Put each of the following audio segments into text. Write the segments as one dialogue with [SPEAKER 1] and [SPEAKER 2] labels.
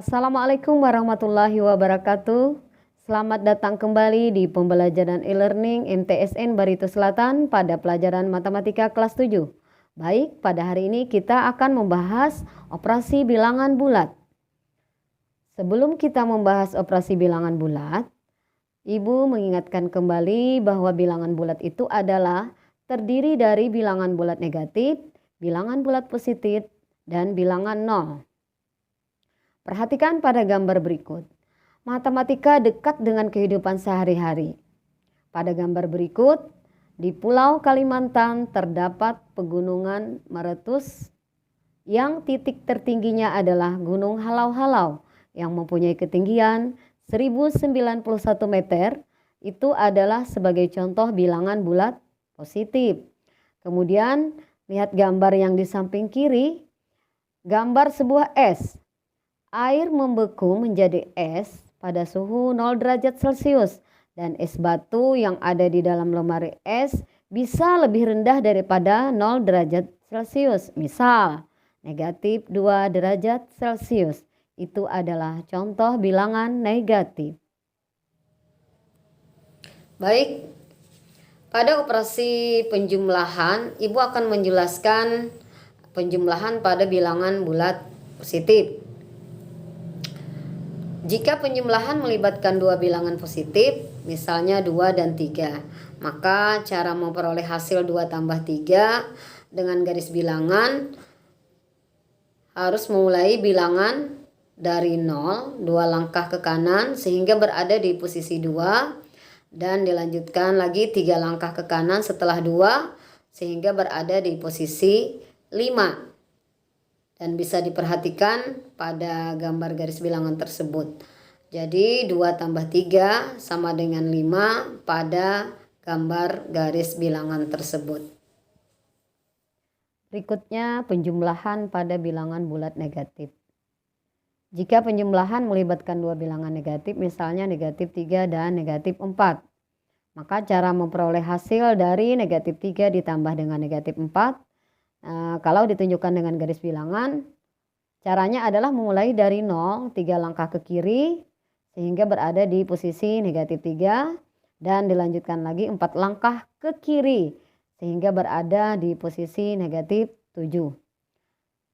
[SPEAKER 1] Assalamualaikum warahmatullahi wabarakatuh. Selamat datang kembali di pembelajaran e-learning MTSN Barito Selatan pada pelajaran matematika kelas 7. Baik, pada hari ini kita akan membahas operasi bilangan bulat. Sebelum kita membahas operasi bilangan bulat, Ibu mengingatkan kembali bahwa bilangan bulat itu adalah terdiri dari bilangan bulat negatif, bilangan bulat positif, dan bilangan nol. Perhatikan pada gambar berikut. Matematika dekat dengan kehidupan sehari-hari. Pada gambar berikut, di Pulau Kalimantan terdapat pegunungan meletus yang titik tertingginya adalah Gunung Halau-Halau yang mempunyai ketinggian 1091 meter. Itu adalah sebagai contoh bilangan bulat positif. Kemudian lihat gambar yang di samping kiri, gambar sebuah es. Air membeku menjadi es pada suhu 0 derajat Celcius dan es batu yang ada di dalam lemari es bisa lebih rendah daripada 0 derajat Celcius. Misal, negatif 2 derajat Celcius. Itu adalah contoh bilangan negatif. Baik, pada operasi penjumlahan, Ibu akan menjelaskan penjumlahan pada bilangan bulat positif. Jika penjumlahan melibatkan dua bilangan positif, misalnya 2 dan 3, maka cara memperoleh hasil 2 tambah 3 dengan garis bilangan harus memulai bilangan dari 0, 2 langkah ke kanan sehingga berada di posisi 2, dan dilanjutkan lagi 3 langkah ke kanan setelah 2 sehingga berada di posisi 5. Dan bisa diperhatikan pada gambar garis bilangan tersebut. Jadi 2 tambah 3 sama dengan 5 pada gambar garis bilangan tersebut. Berikutnya penjumlahan pada bilangan bulat negatif. Jika penjumlahan melibatkan dua bilangan negatif, misalnya negatif 3 dan negatif 4, maka cara memperoleh hasil dari negatif 3 ditambah dengan negatif 4, kalau ditunjukkan dengan garis bilangan, caranya adalah memulai dari 0, 3 langkah ke kiri sehingga berada di posisi negatif 3, dan dilanjutkan lagi 4 langkah ke kiri sehingga berada di posisi negatif 7.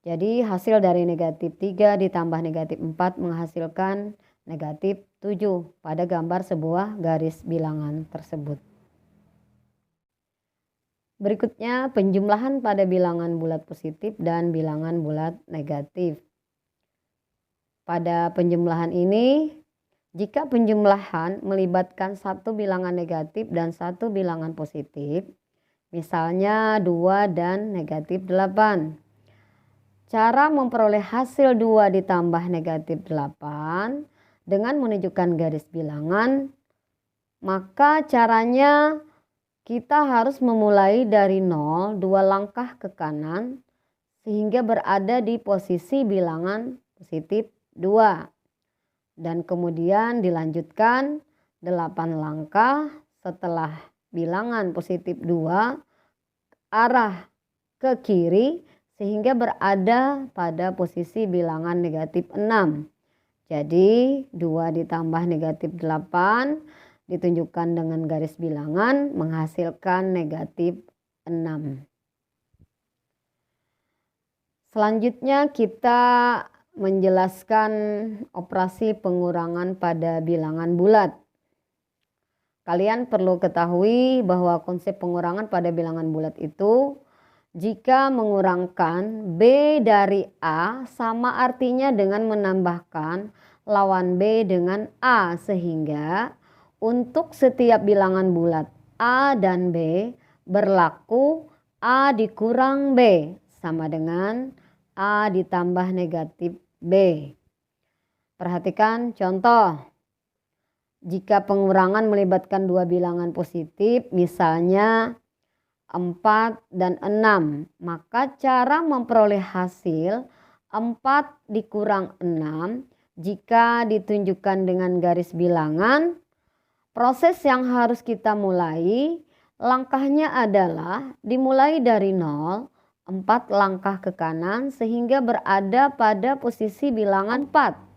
[SPEAKER 1] Jadi hasil dari negatif 3 ditambah negatif 4 menghasilkan negatif 7 pada gambar sebuah garis bilangan tersebut. Berikutnya penjumlahan pada bilangan bulat positif dan bilangan bulat negatif. Pada penjumlahan ini, jika penjumlahan melibatkan satu bilangan negatif dan satu bilangan positif, misalnya 2 dan negatif 8. Cara memperoleh hasil 2 ditambah negatif 8 dengan menunjukkan garis bilangan, maka caranya kita harus memulai dari 0, 2 langkah ke kanan sehingga berada di posisi bilangan positif 2. Dan kemudian dilanjutkan 8 langkah setelah bilangan positif 2 arah ke kiri sehingga berada pada posisi bilangan negatif 6. Jadi 2 ditambah negatif 8 ditunjukkan dengan garis bilangan menghasilkan negatif 6. Selanjutnya kita menjelaskan operasi pengurangan pada bilangan bulat. Kalian perlu ketahui bahwa konsep pengurangan pada bilangan bulat itu, jika mengurangkan B dari A sama artinya dengan menambahkan lawan B dengan A, sehingga untuk setiap bilangan bulat A dan B berlaku A dikurang B sama dengan A ditambah negatif B. Perhatikan contoh. Jika pengurangan melibatkan dua bilangan positif, misalnya 4 dan 6, maka cara memperoleh hasil 4 dikurang 6 jika ditunjukkan dengan garis bilangan. Proses yang harus kita mulai, langkahnya adalah dimulai dari 0, 4 langkah ke kanan sehingga berada pada posisi bilangan 4.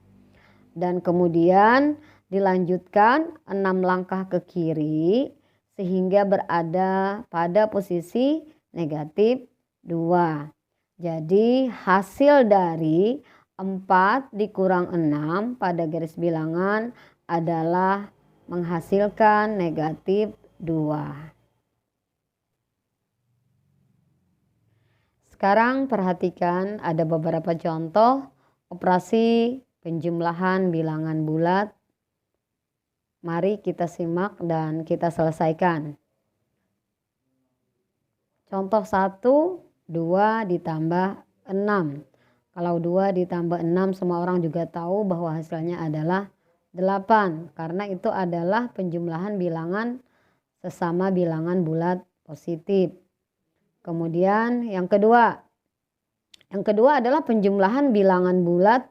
[SPEAKER 1] dan kemudian dilanjutkan 6 langkah ke kiri sehingga berada pada posisi negatif 2. Jadi hasil dari 4 dikurang 6 pada garis bilangan adalah menghasilkan negatif 2. Sekarang perhatikan ada beberapa contoh operasi penjumlahan bilangan bulat. Mari kita simak dan kita selesaikan. Contoh 1, 2 ditambah 6. Kalau 2 ditambah 6 semua orang juga tahu bahwa hasilnya adalah 8. Karena itu adalah penjumlahan bilangan sesama bilangan bulat positif. Kemudian yang kedua adalah penjumlahan bilangan bulat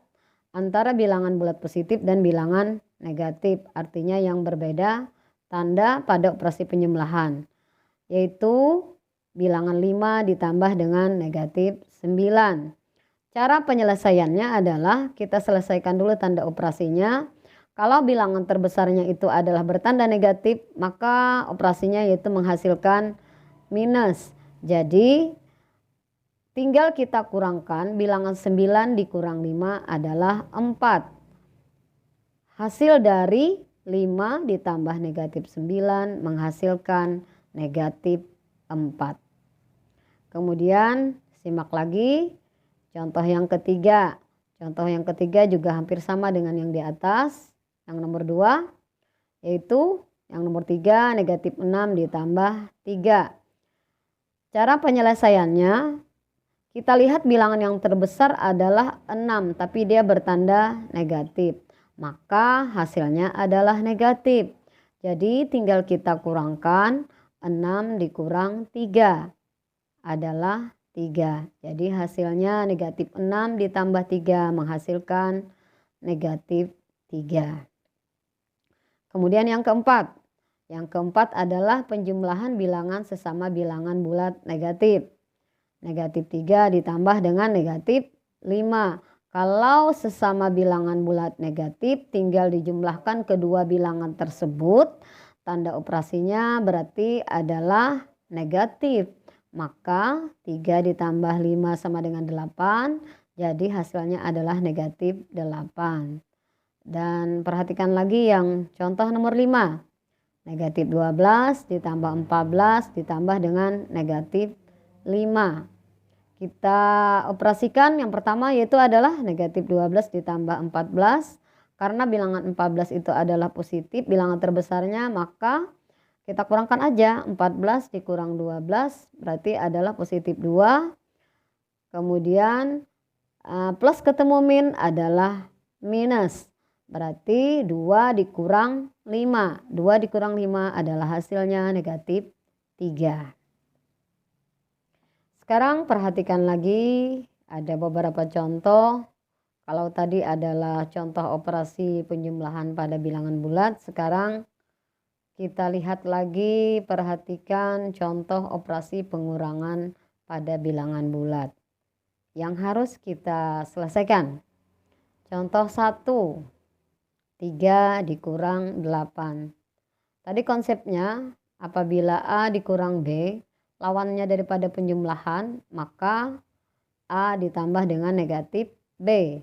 [SPEAKER 1] antara bilangan bulat positif dan bilangan negatif. Artinya yang berbeda tanda pada operasi penjumlahan, yaitu bilangan 5 ditambah dengan negatif 9. Cara penyelesaiannya adalah kita selesaikan dulu tanda operasinya. Kalau bilangan terbesarnya itu adalah bertanda negatif, maka operasinya yaitu menghasilkan minus. Jadi tinggal kita kurangkan, bilangan 9 dikurang 5 adalah 4. Hasil dari 5 ditambah negatif 9 menghasilkan negatif 4. Kemudian simak lagi contoh yang ketiga. Contoh yang ketiga juga hampir sama dengan yang di atas. Yang nomor 2 yaitu yang nomor 3 negatif 6 ditambah 3. Cara penyelesaiannya, kita lihat bilangan yang terbesar adalah 6, tapi dia bertanda negatif. Maka hasilnya adalah negatif. Jadi tinggal kita kurangkan 6 dikurang 3 adalah 3. Jadi hasilnya negatif 6 ditambah 3 menghasilkan negatif 3. Kemudian yang keempat. Yang keempat adalah penjumlahan bilangan sesama bilangan bulat negatif. Negatif 3 ditambah dengan negatif 5. Kalau sesama bilangan bulat negatif tinggal dijumlahkan kedua bilangan tersebut. Tanda operasinya berarti adalah negatif. Maka 3 ditambah 5 sama dengan 8. Jadi hasilnya adalah negatif 8. Dan perhatikan lagi yang contoh nomor 5. Negatif 12 ditambah 14 ditambah dengan negatif 5. Kita operasikan yang pertama yaitu adalah negatif 12 ditambah 14. Karena bilangan 14 itu adalah positif, bilangan terbesarnya, maka kita kurangkan aja 14 dikurang 12 berarti adalah positif 2. Kemudian plus ketemu min adalah minus. Berarti 2 dikurang 5. 2 dikurang 5 adalah hasilnya negatif 3. Sekarang perhatikan lagi ada beberapa contoh. Kalau tadi adalah contoh operasi penjumlahan pada bilangan bulat. Sekarang kita lihat lagi, perhatikan contoh operasi pengurangan pada bilangan bulat yang harus kita selesaikan. Contoh 1. 3 dikurang 8. Tadi konsepnya apabila A dikurang B, lawannya daripada penjumlahan, maka A ditambah dengan negatif B.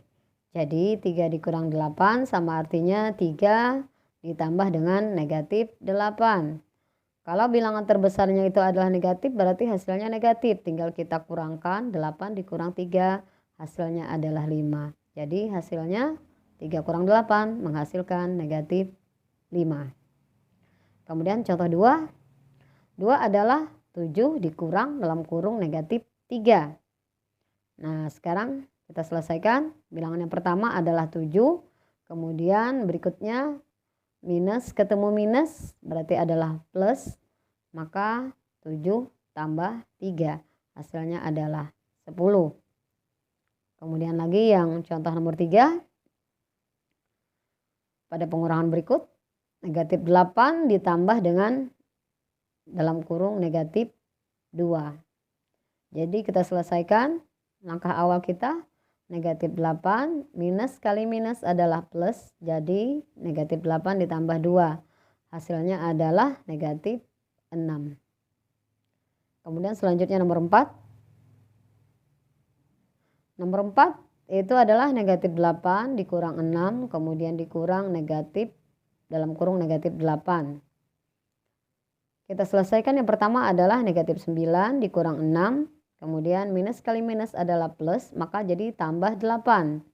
[SPEAKER 1] Jadi 3 dikurang 8 sama artinya 3 ditambah dengan negatif 8. Kalau bilangan terbesarnya itu adalah negatif berarti hasilnya negatif. Tinggal kita kurangkan 8 dikurang 3 hasilnya adalah 5. Jadi hasilnya 3 kurang 8 menghasilkan negatif 5. Kemudian contoh 2. 2 adalah 7 dikurang dalam kurung negatif 3. Nah sekarang kita selesaikan. Bilangan yang pertama adalah 7. Kemudian berikutnya minus ketemu minus berarti adalah plus. Maka 7 tambah 3 hasilnya adalah 10. Kemudian lagi yang contoh nomor 3. Pada pengurangan berikut, negatif 8 ditambah dengan dalam kurung negatif 2. Jadi kita selesaikan langkah awal kita. negatif 8, minus kali minus adalah plus, jadi negatif 8 ditambah 2. Hasilnya adalah negatif 6. Kemudian selanjutnya nomor 4. Nomor 4 itu adalah negatif 8 dikurang 6, kemudian dikurang negatif dalam kurung negatif 8. Kita selesaikan. Yang pertama adalah negatif 9 dikurang 6. Kemudian minus kali minus adalah plus, maka jadi tambah 8.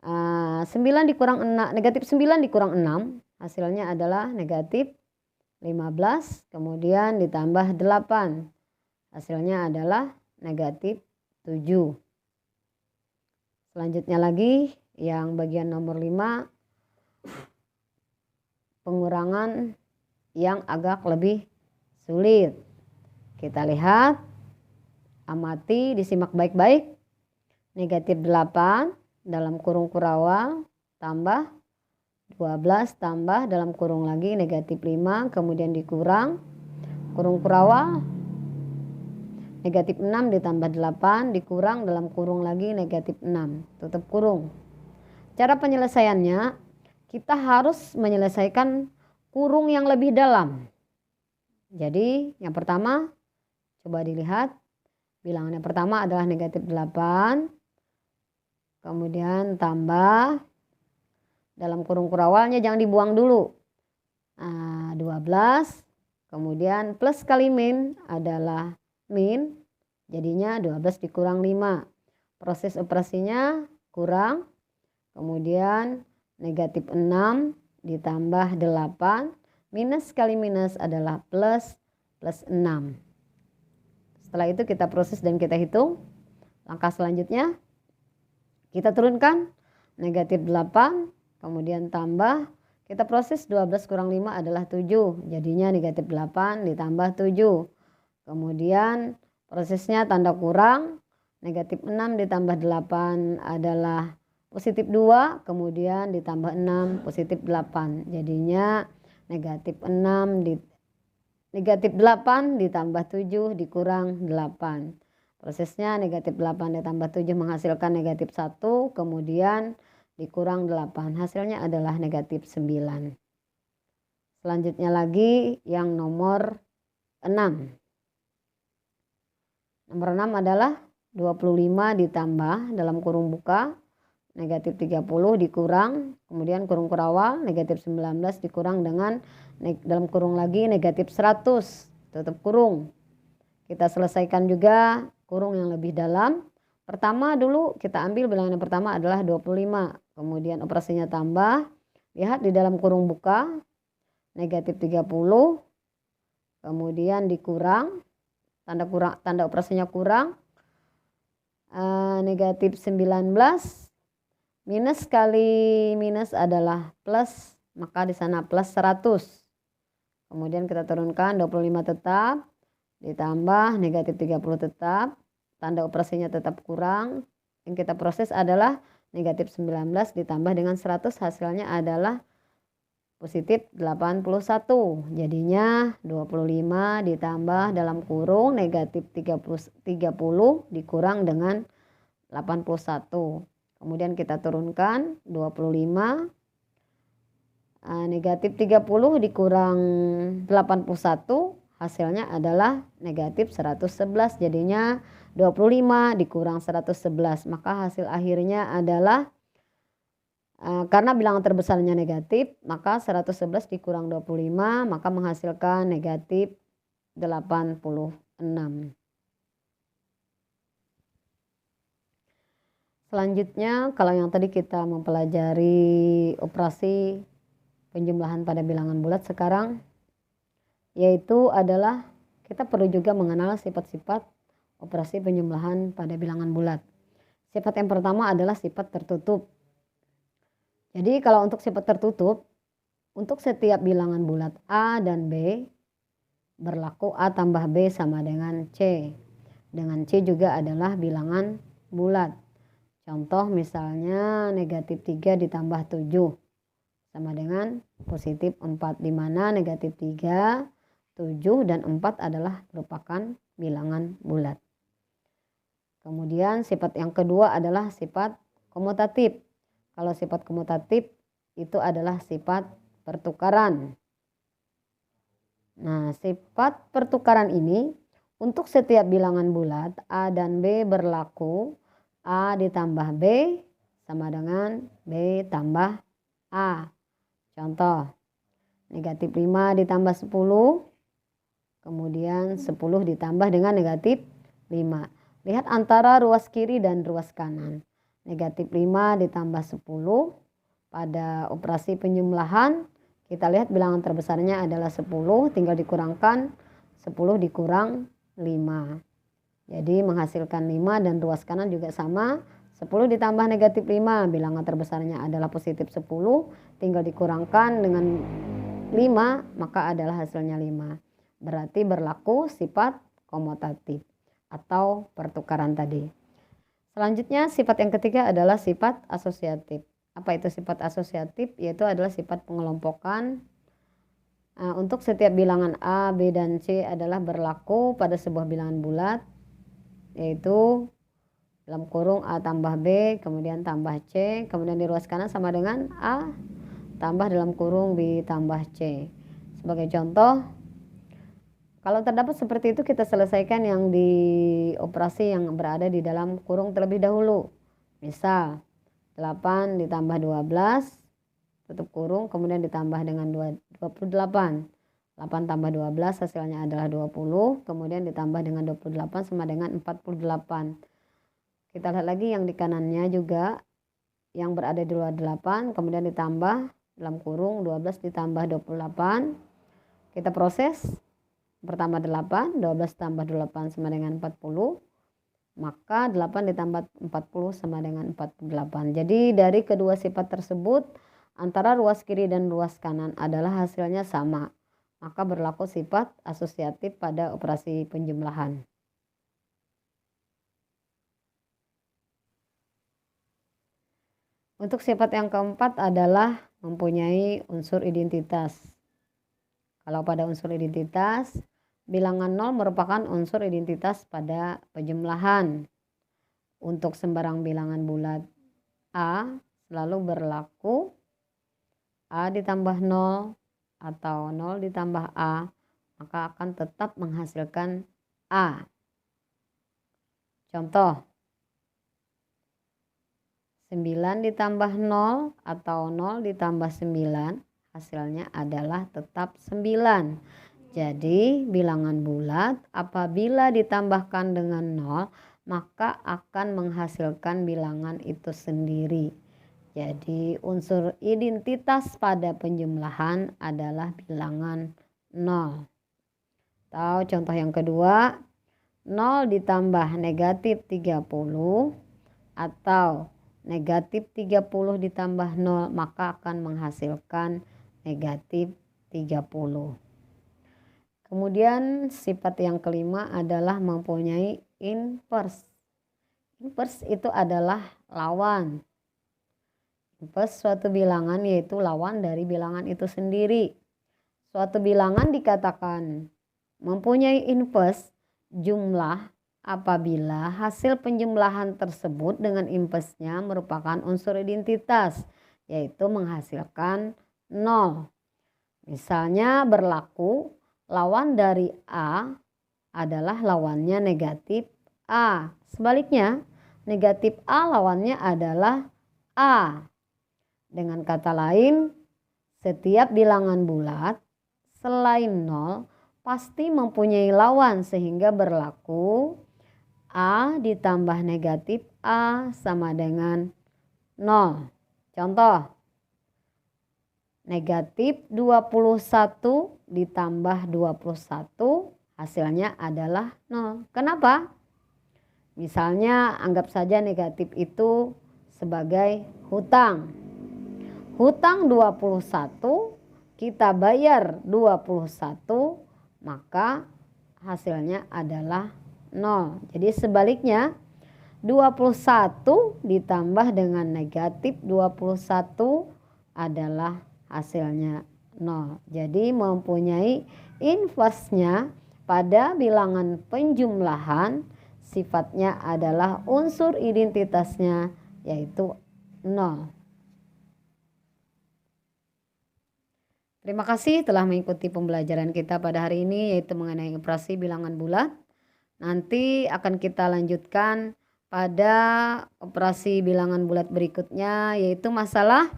[SPEAKER 1] 9 dikurang 6, negatif 9 dikurang 6, hasilnya adalah negatif 15. Kemudian ditambah 8, hasilnya adalah negatif 7. Selanjutnya lagi yang bagian nomor 5, pengurangan yang agak lebih sulit. Kita lihat, amati, disimak baik-baik. Negatif 8 dalam kurung kurawal tambah 12 tambah dalam kurung lagi negatif 5, kemudian dikurang kurung kurawal negatif 6 ditambah 8 dikurang dalam kurung lagi negatif 6, tutup kurung. Cara penyelesaiannya, kita harus menyelesaikan kurung yang lebih dalam. Jadi yang pertama, coba dilihat, bilangan yang pertama adalah negatif 8, kemudian tambah dalam kurung kurawalnya jangan dibuang dulu, 12, kemudian plus kali min adalah min, jadinya 12 dikurang 5. Proses operasinya kurang, kemudian negatif 6 ditambah 8, minus kali minus adalah plus 6. Setelah itu kita proses dan kita hitung. Langkah selanjutnya kita turunkan negatif 8, kemudian tambah, kita proses 12 kurang 5 adalah 7, jadinya negatif 8 ditambah 7. Kemudian prosesnya tanda kurang, negatif 6 ditambah 8 adalah positif 2, kemudian ditambah 6 positif 8, jadinya negatif 8 ditambah 7 dikurang 8. Prosesnya negatif 8 ditambah 7 menghasilkan negatif 1, kemudian dikurang 8. Hasilnya adalah negatif 9. Selanjutnya lagi yang nomor 6. Nomor 6 adalah 25 ditambah dalam kurung buka negatif 30 dikurang, kemudian kurung kurawal negatif 19 dikurang dengan dalam kurung lagi negatif 100, tutup kurung. Kita selesaikan juga kurung yang lebih dalam. Pertama dulu kita ambil bilangan yang pertama adalah 25. Kemudian operasinya tambah. Lihat di dalam kurung buka negatif 30. Kemudian dikurang. Tanda operasinya kurang. Negatif 19. Minus kali minus adalah plus. Maka di sana plus 100. Kemudian kita turunkan 25 tetap. Ditambah negatif 30 tetap, tanda operasinya tetap kurang. Yang kita proses adalah negatif 19 ditambah dengan 100, hasilnya adalah positif 81. Jadinya 25 ditambah dalam kurung negatif 30 dikurang dengan 81. Kemudian kita turunkan 25, negatif 30 dikurang 81, hasilnya adalah negatif 111, jadinya 25 dikurang 111. Maka hasil akhirnya adalah karena bilangan terbesarnya negatif, maka 111 dikurang 25 maka menghasilkan negatif 86. Selanjutnya, kalau yang tadi kita mempelajari operasi penjumlahan pada bilangan bulat, sekarang yaitu adalah kita perlu juga mengenal sifat-sifat operasi penjumlahan pada bilangan bulat. Sifat yang pertama adalah sifat tertutup. Jadi kalau untuk sifat tertutup, untuk setiap bilangan bulat A dan B berlaku A tambah B sama dengan C. Dengan C juga adalah bilangan bulat. Contoh misalnya negatif 3 ditambah 7 sama dengan positif 4, di mana negatif 3, 7 dan 4 adalah merupakan bilangan bulat. Kemudian sifat yang kedua adalah sifat komutatif. Kalau sifat komutatif itu adalah sifat pertukaran. Nah, sifat pertukaran ini untuk setiap bilangan bulat A dan B berlaku A ditambah B sama dengan B tambah A. Contoh, negatif 5 ditambah 10, kemudian 10 ditambah dengan negatif 5. Lihat antara ruas kiri dan ruas kanan. Negatif 5 ditambah 10 pada operasi penjumlahan. Kita lihat bilangan terbesarnya adalah 10, tinggal dikurangkan 10 dikurang 5. Jadi menghasilkan 5 dan ruas kanan juga sama. 10 ditambah negatif 5, bilangan terbesarnya adalah positif 10, tinggal dikurangkan dengan 5, maka adalah hasilnya 5. Berarti berlaku sifat komutatif atau pertukaran tadi. Selanjutnya sifat yang ketiga adalah sifat asosiatif. Apa itu sifat asosiatif? Yaitu adalah sifat pengelompokan. Untuk setiap bilangan A, B, dan C adalah berlaku pada sebuah bilangan bulat, yaitu dalam kurung A tambah B, kemudian tambah C, kemudian di ruas kanan sama dengan A tambah dalam kurung B tambah C. Sebagai contoh, kalau terdapat seperti itu kita selesaikan yang di operasi yang berada di dalam kurung terlebih dahulu. Misal 8 ditambah 12, tutup kurung, kemudian ditambah dengan 28. 8 tambah 12 hasilnya adalah 20, kemudian ditambah dengan 28 sama dengan 48. Kita lihat lagi yang di kanannya juga yang berada di luar 8, kemudian ditambah dalam kurung 12 ditambah 28. Kita proses. Pertama 8, 12 tambah 8 sama dengan 40, maka 8 ditambah 40 sama dengan 48. Jadi dari kedua sifat tersebut antara ruas kiri dan ruas kanan adalah hasilnya sama, maka berlaku sifat asosiatif pada operasi penjumlahan. Untuk sifat yang keempat adalah mempunyai unsur identitas. Kalau pada unsur identitas, bilangan 0 merupakan unsur identitas pada penjumlahan. Untuk sembarang bilangan bulat A selalu berlaku A ditambah 0 atau 0 ditambah A, maka akan tetap menghasilkan A. Contoh, 9 ditambah 0 atau 0 ditambah 9, hasilnya adalah tetap 9. Jadi bilangan bulat apabila ditambahkan dengan 0 maka akan menghasilkan bilangan itu sendiri. Jadi unsur identitas pada penjumlahan adalah bilangan 0. Atau contoh yang kedua, 0 ditambah negatif 30 atau negatif 30 ditambah 0 maka akan menghasilkan negatif 30. Kemudian sifat yang kelima adalah mempunyai inverse. Inverse itu adalah lawan. Inverse suatu bilangan yaitu lawan dari bilangan itu sendiri. Suatu bilangan dikatakan mempunyai inverse jumlah apabila hasil penjumlahan tersebut dengan inverse-nya merupakan unsur identitas, yaitu menghasilkan 0. Misalnya berlaku lawan dari A adalah lawannya negatif A. Sebaliknya, negatif A lawannya adalah A. Dengan kata lain, setiap bilangan bulat selain 0 pasti mempunyai lawan sehingga berlaku A ditambah negatif A sama dengan 0. Contoh, negatif 21 ditambah 21 hasilnya adalah 0. Kenapa? Misalnya anggap saja negatif itu sebagai hutang. Hutang 21, kita bayar 21, maka hasilnya adalah 0. Jadi sebaliknya 21 ditambah dengan negatif 21 adalah hasilnya 0. Jadi mempunyai inverse-nya pada bilangan penjumlahan sifatnya adalah unsur identitasnya yaitu 0. Terima kasih telah mengikuti pembelajaran kita pada hari ini yaitu mengenai operasi bilangan bulat. Nanti akan kita lanjutkan pada operasi bilangan bulat berikutnya yaitu masalah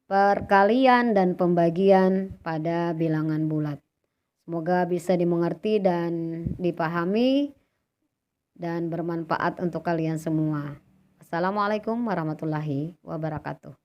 [SPEAKER 1] perkalian dan pembagian pada bilangan bulat. Semoga bisa dimengerti dan dipahami dan bermanfaat untuk kalian semua. Assalamualaikum warahmatullahi wabarakatuh.